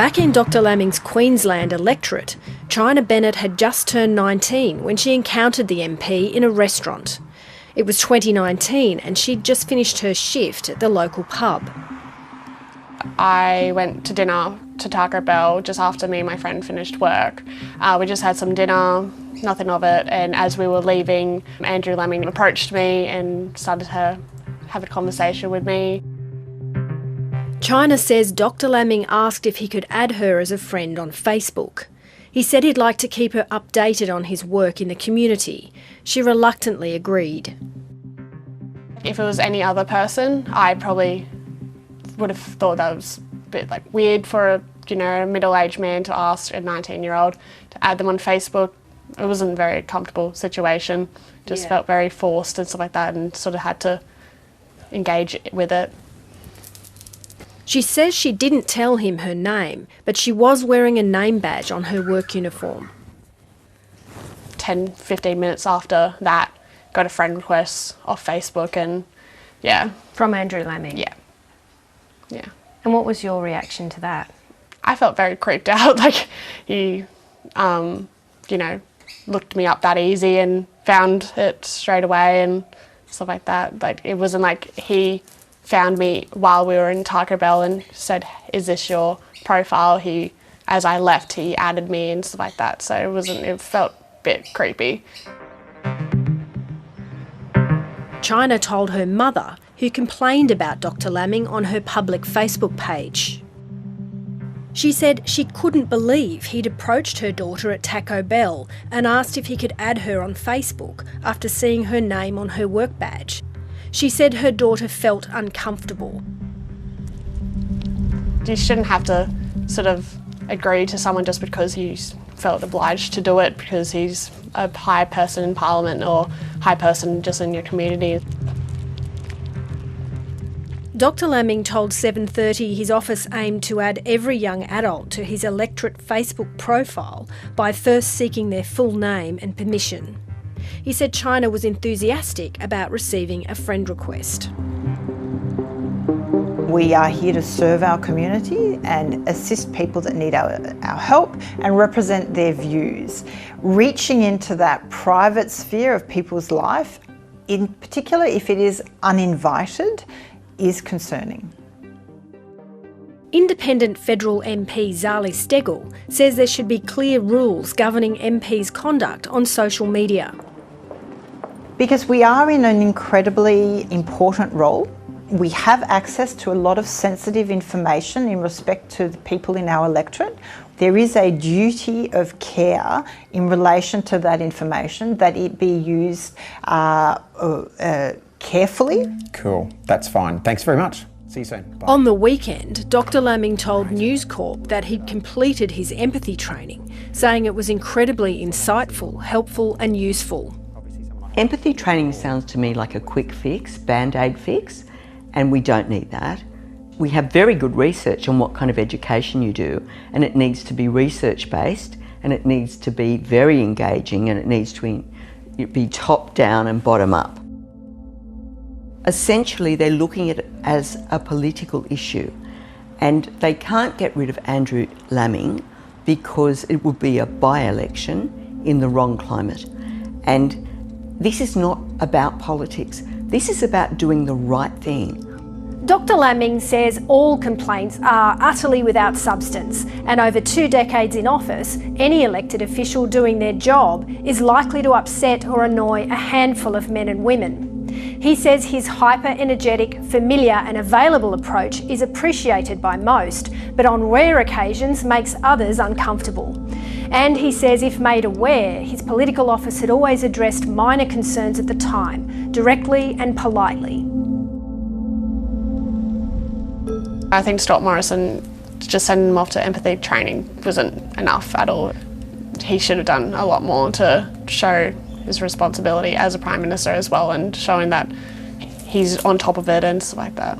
Back in Dr Lamming's Queensland electorate, Chynna Bennett had just turned 19 when she encountered the MP in a restaurant. It was 2019 and she'd just finished her shift at the local pub. I went to dinner to Taco Bell just after me and my friend finished work. We just had some dinner, nothing of it, and as we were leaving, Andrew Lamming approached me and started to have a conversation with me. Chynna says Dr Lamming asked if he could add her as a friend on Facebook. He said he'd like to keep her updated on his work in the community. She reluctantly agreed. If it was any other person, I probably would have thought that was a bit weird for a middle-aged man to ask a 19-year-old to add them on Facebook. It wasn't a very comfortable situation. Just felt very forced and stuff like that, and sort of had to engage with it. She says she didn't tell him her name, but she was wearing a name badge on her work uniform. 10-15 minutes after that, got a friend request off Facebook, and From Andrew Lamming? Yeah. And what was your reaction to that? I felt very creeped out, he, looked me up that easy and found it straight away and stuff like that. It wasn't like he found me while we were in Taco Bell and said, "Is this your profile?" As I left, he added me and stuff like that. So it felt a bit creepy. Chynna told her mother, who complained about Dr Lamming on her public Facebook page. She said she couldn't believe he'd approached her daughter at Taco Bell and asked if he could add her on Facebook after seeing her name on her work badge. She said her daughter felt uncomfortable. You shouldn't have to sort of agree to someone just because he felt obliged to do it because he's a high person in Parliament or high person just in your community. Dr Lamming told 7:30 his office aimed to add every young adult to his electorate Facebook profile by first seeking their full name and permission. He said Chynna was enthusiastic about receiving a friend request. We are here to serve our community and assist people that need our help and represent their views. Reaching into that private sphere of people's life, in particular if it is uninvited, is concerning. Independent federal MP Zali Steggall says there should be clear rules governing MPs' conduct on social media. Because we are in an incredibly important role. We have access to a lot of sensitive information in respect to the people in our electorate. There is a duty of care in relation to that information, that it be used carefully. Cool, that's fine. Thanks very much. See you soon. Bye. On the weekend, Dr Lamming told News Corp that he'd completed his empathy training, saying it was incredibly insightful, helpful and useful. Empathy training sounds to me like a quick fix, band-aid fix, and we don't need that. We have very good research on what kind of education you do, and it needs to be research-based, and it needs to be very engaging, and it needs to be top-down and bottom-up. Essentially, they're looking at it as a political issue, and they can't get rid of Andrew Lamming because it would be a by-election in the wrong climate. And this is not about politics. This is about doing the right thing. Dr Lamming says all complaints are utterly without substance, and over 2 decades in office, any elected official doing their job is likely to upset or annoy a handful of men and women. He says his hyper-energetic, familiar and available approach is appreciated by most, but on rare occasions makes others uncomfortable. And he says if made aware, his political office had always addressed minor concerns at the time, directly and politely. I think Stop Morrison, just sending him off to empathy training wasn't enough at all. He should have done a lot more to show his responsibility as a Prime Minister as well, and showing that he's on top of it and stuff like that.